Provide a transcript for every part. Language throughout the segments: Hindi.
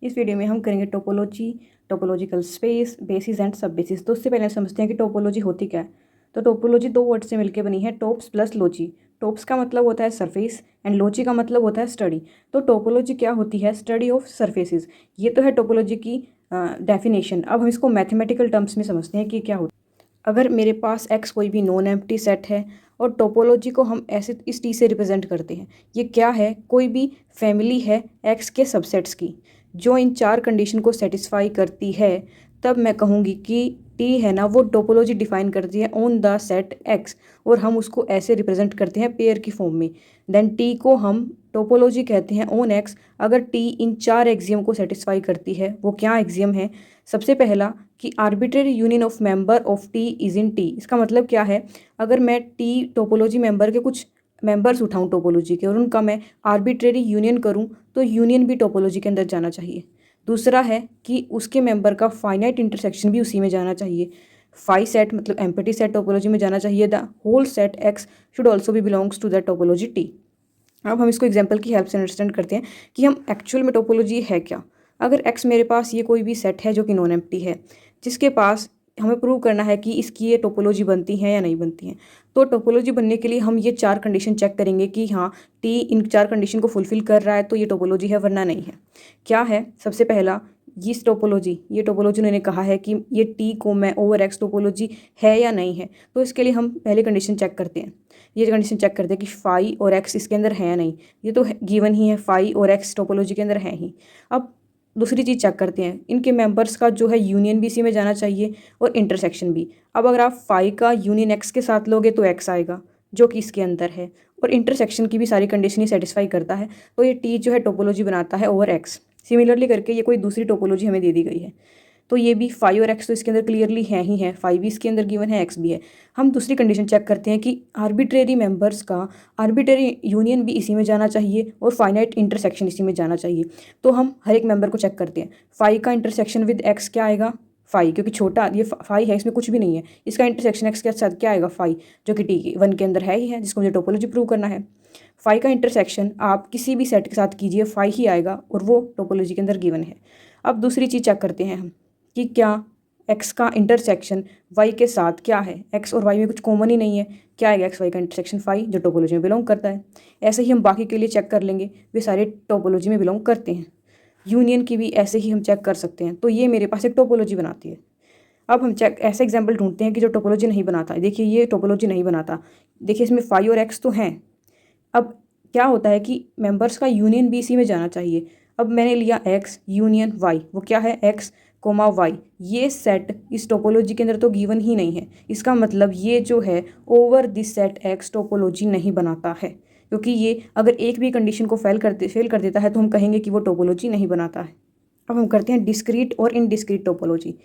इस वीडियो में हम करेंगे topology, topological space, basis and सब बेसिस। तो उससे पहले समझते हैं कि टोपोलॉजी होती क्या है। तो टोपोलॉजी दो वर्ड से मिलकर बनी है, टोप्स प्लस लॉजी। टोप्स का मतलब होता है सरफेस एंड लॉजी का मतलब होता है स्टडी। तो टोपोलॉजी क्या होती है? Study of surfaces. ये तो है टोपोलॉजी की डेफिनेशन। अब हम इसको मैथमेटिकल टर्म्स में समझते हैं कि क्या होता है। अगर मेरे पास एक्स कोई भी नॉन एम्प्टी सेट है और टोपोलॉजी को हम ऐसे इस टी से रिप्रेजेंट करते हैं। ये क्या है? कोई भी फैमिली है एक्स के सबसेट्स की जो इन चार कंडीशन को सेटिस्फाई करती है, तब मैं कहूँगी कि टी है ना, वो टोपोलॉजी डिफाइन करती है ऑन द सेट एक्स, और हम उसको ऐसे रिप्रेजेंट करते हैं पेयर की फॉर्म में। देन टी को हम टोपोलॉजी कहते हैं ऑन एक्स अगर टी इन चार एक्सियम को सेटिस्फाई करती है। वो क्या एक्सियम है? सबसे पहला कि arbitrary union of member of T is in T. इसका मतलब क्या है? अगर मैं टी टोपोलॉजी मेंबर के कुछ मेंबर्स उठाऊं टोपोलॉजी के और उनका मैं आर्बिट्रेरी यूनियन करूं, तो यूनियन भी टोपोलॉजी के अंदर जाना चाहिए। दूसरा है कि उसके मेंबर का फाइनाइट इंटरसेक्शन भी उसी में जाना चाहिए। फाई सेट मतलब एम्पटी सेट टोपोलॉजी में जाना चाहिए। The whole set X should also भी belongs to the topology T. अब हम इसको एग्जाम्पल की हेल्प से अंडरस्टैंड करते हैं कि हम एक्चुअल में टोपोलॉजी है क्या। अगर एक्स मेरे पास ये कोई भी सेट है जो कि नॉन एम्प्टी है, जिसके पास हमें प्रूव करना है कि इसकी ये टोपोलॉजी बनती है या नहीं बनती है, तो टोपोलॉजी बनने के लिए हम ये चार कंडीशन चेक करेंगे कि हाँ टी इन चार कंडीशन को फुलफिल कर रहा है तो ये टोपोलॉजी है, वरना नहीं है। क्या है? सबसे पहला, ये टोपोलॉजी उन्होंने कहा है कि ये टी को मैं ओवर एक्स टोपोलॉजी है या नहीं है। तो इसके लिए हम पहले कंडीशन चेक करते हैं। ये कंडीशन चेक करते हैं कि फाई और एक्स इसके अंदर है या नहीं। ये तो गिवन ही है, फाई और एक्स टोपोलॉजी के अंदर है ही। अब दूसरी चीज़ चेक करते हैं, इनके मेंबर्स का जो है यूनियन भी इसी में जाना चाहिए और इंटरसेक्शन भी। अब अगर आप फाई का यूनियन एक्स के साथ लोगे तो एक्स आएगा जो कि इसके अंदर है, और इंटरसेक्शन की भी सारी कंडीशन ही सेटिस्फाई करता है, तो ये टी जो है टोपोलॉजी बनाता है ओवर एक्स। सिमिलरली करके ये कोई दूसरी टोपोलॉजी हमें दे दी गई है, तो ये भी फाई और एक्स तो इसके अंदर क्लियरली है ही है, फाई भी इसके अंदर गिवन है, एक्स भी है। हम दूसरी कंडीशन चेक करते हैं कि आर्बिट्रेरी मेंबर्स का आर्बिट्रेरी यूनियन भी इसी में जाना चाहिए और फाइनाइट इंटरसेक्शन इसी में जाना चाहिए। तो हम हर एक मेंबर को चेक करते हैं। फाई का इंटरसेक्शन विद एक्स क्या आएगा? फाई, क्योंकि छोटा ये फाई है, इसमें कुछ भी नहीं है। इसका इंटरसेक्शन एक्स के साथ क्या आएगा? फाई, जो कि टी वन के अंदर है ही है, जिसको मुझे टोपोलॉजी प्रूव करना है। फाई का इंटरसेक्शन आप किसी भी सेट के साथ कीजिए, फाई ही आएगा और वो टोपोलॉजी के अंदर गिवन है। अब दूसरी चीज़ चेक करते हैं हम कि क्या एक्स का इंटरसेक्शन वाई के साथ क्या है। एक्स और वाई में कुछ कॉमन ही नहीं है, क्या आएगा? एक्स वाई का इंटरसेक्शन फाई, जो टोपोलॉजी में बिलोंग करता है। ऐसे ही हम बाकी के लिए चेक कर लेंगे, वे सारे टोपोलॉजी में बिलोंग करते हैं। यूनियन की भी ऐसे ही हम चेक कर सकते हैं, तो ये मेरे पास एक टोपोलॉजी बनाती है। अब हम चेक ऐसे एग्जाम्पल ढूंढते हैं कि जो टोपोलॉजी नहीं बनाता है। देखिए ये टोपोलॉजी नहीं बनाता, देखिए इसमें फाई और एक्स तो हैं। अब क्या होता है कि मेंबर्स का यूनियन भी इसी में जाना चाहिए। अब मैंने लिया एक्स यूनियन वाई, वो क्या है? X comma y. ये सेट इस टोपोलॉजी के अंदर तो गिवन ही नहीं है। इसका मतलब ये जो है over this set x topology नहीं बनाता है, क्योंकि ये अगर एक भी कंडीशन को फेल कर देता है तो हम कहेंगे कि वो टोपोलॉजी नहीं बनाता है। अब हम करते हैं डिस्क्रीट और इनडिस्क्रीट टोपोलॉजी।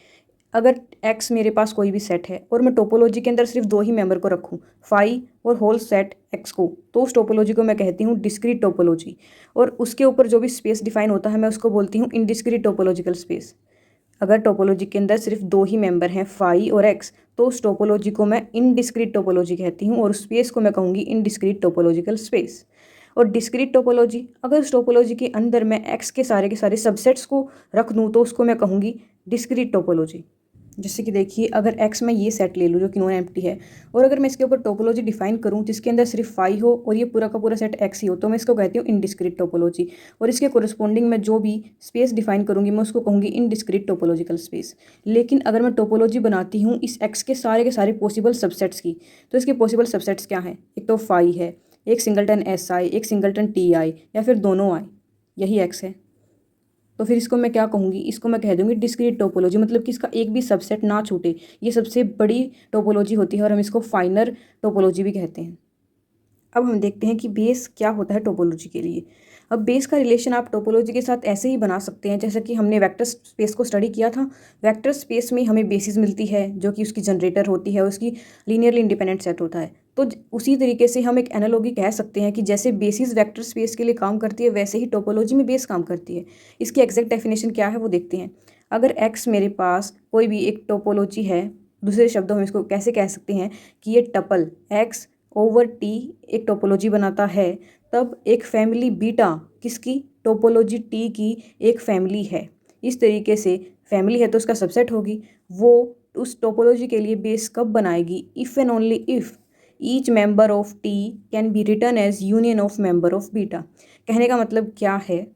अगर एक्स मेरे पास कोई भी सेट है और मैं टोपोलॉजी के अंदर सिर्फ दो ही मेंबर को रखूं, फाई और होल सेट एक्स को, तो उस टोपोलॉजी को मैं कहती हूँ डिस्क्रीट टोपोलॉजी। और उसके ऊपर जो भी स्पेस डिफाइन होता है मैं उसको बोलती हूँ इनडिस्क्रीट टोपोलॉजिकल स्पेस। अगर टोपोलॉजी के अंदर सिर्फ दो ही मेंबर हैं, फाई और एक्स, तो उस टोपोलॉजी को मैं इनडिस्क्रीट टोपोलॉजी कहती हूँ और स्पेस को मैं कहूँगी इनडिस्क्रीट टोपोलॉजिकल स्पेस। और डिस्क्रीट टोपोलॉजी, अगर उस टोपोलॉजी के अंदर मैं एक्स के सारे सबसेट्स को रख दूँ तो उसको मैं कहूँगी डिस्क्रीट टोपोलॉजी। जैसे कि देखिए, अगर एक्स में ये सेट ले लूँ जो कि नॉन एम्प्टी है, और अगर मैं इसके ऊपर टोपोलॉजी डिफाइन करूँ जिसके अंदर सिर्फ फाई हो और ये पूरा का पूरा सेट एक्स ही हो, तो मैं इसको कहती हूँ इनडिस्क्रीट टोपोलॉजी। और इसके कोरस्पॉन्डिंग में जो भी स्पेस डिफाइन करूँगी मैं उसको कहूँगी इनडिस्क्रीट टोपोलॉजिकल स्पेस। लेकिन अगर मैं टोपोलॉजी बनाती हूँ इस एक्स के सारे पॉसिबल सबसेट्स की, तो इसके पॉसिबल सबसेट्स क्या हैं? एक तो फाई है, एक सिंगलटन एस आई, एक सिंगलटन टी आई, या फिर दोनों आई, यही एक्स है। तो फिर इसको मैं क्या कहूँगी? इसको मैं कह दूँगी डिस्क्रीट टोपोलॉजी, मतलब कि इसका एक भी सबसेट ना छूटे। ये सबसे बड़ी टोपोलॉजी होती है और हम इसको फाइनर टोपोलॉजी भी कहते हैं। अब हम देखते हैं कि बेस क्या होता है टोपोलॉजी के लिए। अब बेस का रिलेशन आप टोपोलॉजी के साथ ऐसे ही बना सकते हैं जैसे कि हमने वेक्टर स्पेस को स्टडी किया था। वेक्टर स्पेस में हमें बेसिस मिलती है जो कि उसकी जनरेटर होती है, उसकी लीनियरली इंडिपेंडेंट सेट होता है। तो उसी तरीके से हम एक एनालॉगी कह सकते हैं कि जैसे बेसिस वेक्टर स्पेस के लिए काम करती है, वैसे ही टोपोलॉजी में बेस काम करती है। इसकी एग्जैक्ट डेफिनेशन क्या है वो देखते हैं। अगर एक्स मेरे पास कोई भी एक टोपोलॉजी है, दूसरे शब्दों में इसको कैसे कह सकते हैं कि ये टपल एक्स ओवर टी एक टोपोलॉजी बनाता है, तब एक फैमिली बीटा किसकी? टोपोलॉजी टी की एक फैमिली है। इस तरीके से फैमिली है तो उसका सबसेट होगी, वो उस टोपोलॉजी के लिए बेस कब बनाएगी? If and only if each member of T can be return as union of member of beta. कहने का मतलब क्या है,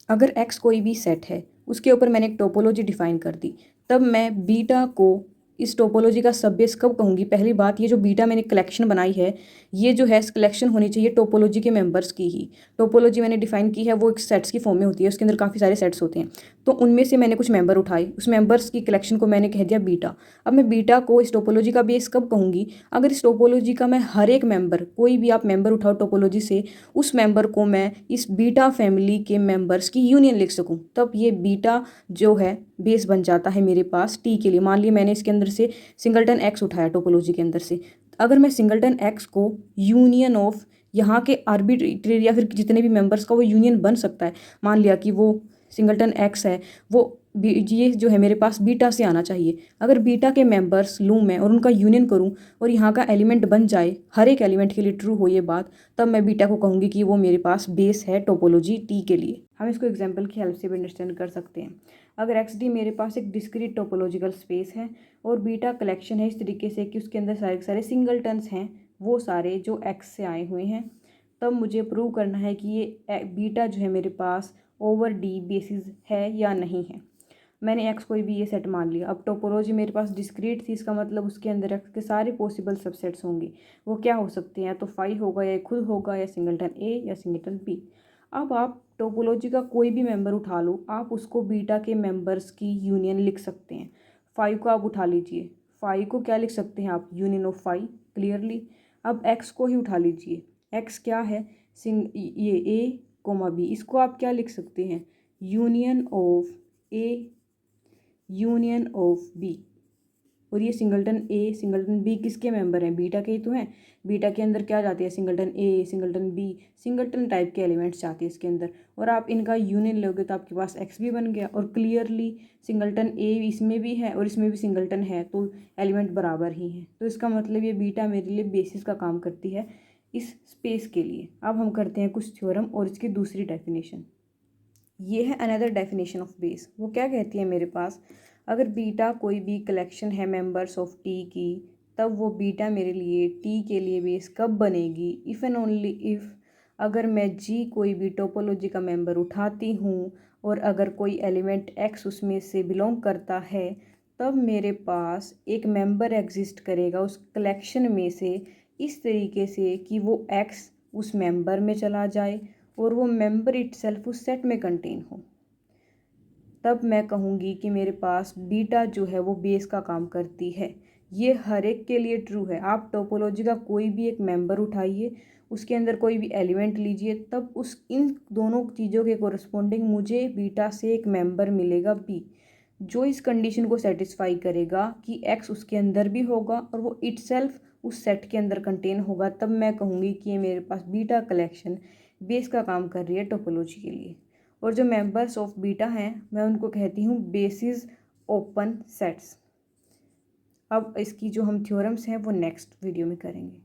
अगर एक्स कोई भी सेट है, उसके ऊपर मैंने एक टोपोलॉजी डिफाइन कर दी, तब मैं बीटा को इस टोपोलॉजी का सब बेस कब कहूँगी? पहली बात, ये जो बीटा मैंने कलेक्शन बनाई है, ये जो है कलेक्शन होनी चाहिए टोपोलॉजी के मेंबर्स की ही। टोपोलॉजी मैंने डिफाइन की है, वो एक सेट्स की फॉर्म में होती है, उसके अंदर काफ़ी सारे सेट्स होते हैं, तो उनमें से मैंने कुछ मेंबर उठाए, उस मेंबर्स की कलेक्शन को मैंने कह दिया बीटा। अब मैं बीटा को इस टोपोलॉजी का बेस कब कहूँगी? अगर इस टोपोलॉजी का मैं हर एक मेंबर, कोई भी आप मेंबर उठाओ टोपोलॉजी से, उस मेंबर को मैं इस बीटा फैमिली के मेंबर्स की यूनियन लिख सकूं, तब ये बीटा जो है बेस बन जाता है मेरे पास टी के लिए। मान लिया मैंने इसके अंदर से सिंगलटन एक्स उठाया टोपोलॉजी के अंदर से, अगर मैं सिंगलटन एक्स को यूनियन ऑफ यहाँ के आर्बिट्रेरी या फिर जितने भी मेंबर्स का वो यूनियन बन सकता है, मान लिया कि वो सिंगलटन एक्स है, वो ये जो है मेरे पास बीटा से आना चाहिए। अगर बीटा के मेंबर्स लूँ मैं और उनका यूनियन करूँ और यहाँ का एलिमेंट बन जाए, हर एक एलिमेंट के लिए ट्रू हो ये बात, तब मैं बीटा को कहूँगी कि वो मेरे पास बेस है टोपोलॉजी टी के लिए। हम इसको एग्जाम्पल की हेल्प से भी अंडरस्टैंड कर सकते हैं। अगर एक्स डी मेरे पास एक डिस्क्रीट टोपोलॉजिकल स्पेस है और बीटा कलेक्शन है इस तरीके से कि उसके अंदर सारे सारे सिंगलटन्स हैं, वो सारे जो एक्स से आए हुए हैं, तब मुझे प्रूव करना है कि ये बीटा जो है मेरे पास ओवर डी बेसिस है या नहीं है। मैंने एक्स कोई भी ये सेट मान लिया। अब टोपोलॉजी मेरे पास डिस्क्रीट थी, इसका मतलब उसके अंदर एक्स के सारे पॉसिबल सबसेट्स होंगे। वो क्या हो सकते हैं? तो फाई होगा, या खुद होगा, या सिंगलटन ए या सिंगलटन बी। अब आप टोपोलॉजी का कोई भी मेंबर उठा लो, आप उसको बीटा के मेंबर्स की यूनियन लिख सकते हैं। फाइव को आप उठा लीजिए, फाइव को क्या लिख सकते हैं आप? Union of five, clearly. अब एक्स को ही उठा लीजिए, एक्स क्या है? ये ए कोमा बी, इसको आप क्या लिख सकते हैं? Union of A, union of B. और ये सिंगलटन ए सिंगलटन बी किसके मेंबर हैं? बीटा के ही तो हैं। बीटा के अंदर क्या जाते हैं? Singleton A singleton B, singleton type के एलिमेंट्स जाते हैं इसके अंदर, और आप इनका यूनियन लोगे तो आपके पास एक्स भी बन गया। और क्लियरली सिंगलटन ए इसमें भी है और इसमें भी सिंगलटन है, तो एलिमेंट बराबर ही हैं। तो इसका मतलब ये बीटा मेरे लिए बेसिस का काम करती है इस स्पेस के लिए। अब हम करते हैं कुछ थ्योरम और इसकी दूसरी डेफिनेशन। ये है अनदर डेफिनेशन ऑफ बेस। वो क्या कहती है मेरे पास, अगर बीटा कोई भी कलेक्शन है मेंबर्स ऑफ टी की, तब वो बीटा मेरे लिए टी के लिए बेस कब बनेगी? इफ़ एंड ओनली इफ़ अगर मैं जी कोई भी टोपोलॉजी का मेंबर उठाती हूँ और अगर कोई एलिमेंट एक्स उसमें से बिलोंग करता है, तब मेरे पास एक मेंबर एग्जिस्ट करेगा उस कलेक्शन में से इस तरीके से कि वो एक्स उस मेंबर में चला जाए और वो मेंबर इटसेल्फ उस सेट में कंटेन हो। तब मैं कहूँगी कि मेरे पास बीटा जो है वो बेस का काम करती है। ये हर एक के लिए ट्रू है। आप टोपोलॉजी का कोई भी एक मेंबर उठाइए, उसके अंदर कोई भी एलिमेंट लीजिए, तब उस इन दोनों चीज़ों के कोरस्पोंडिंग मुझे बीटा से एक मेंबर मिलेगा बी, जो इस कंडीशन को सेटिस्फाई करेगा कि एक्स उसके अंदर भी होगा और वो इटसेल्फ उस सेट के अंदर कंटेन होगा। तब मैं कहूँगी कि ये मेरे पास बीटा कलेक्शन बेस का काम कर रही है टोपोलॉजी के लिए। और जो मेंबर्स ऑफ बीटा हैं, मैं उनको कहती हूँ बेसिस ओपन सेट्स। अब इसकी जो हम थ्योरम्स हैं वो नेक्स्ट वीडियो में करेंगे।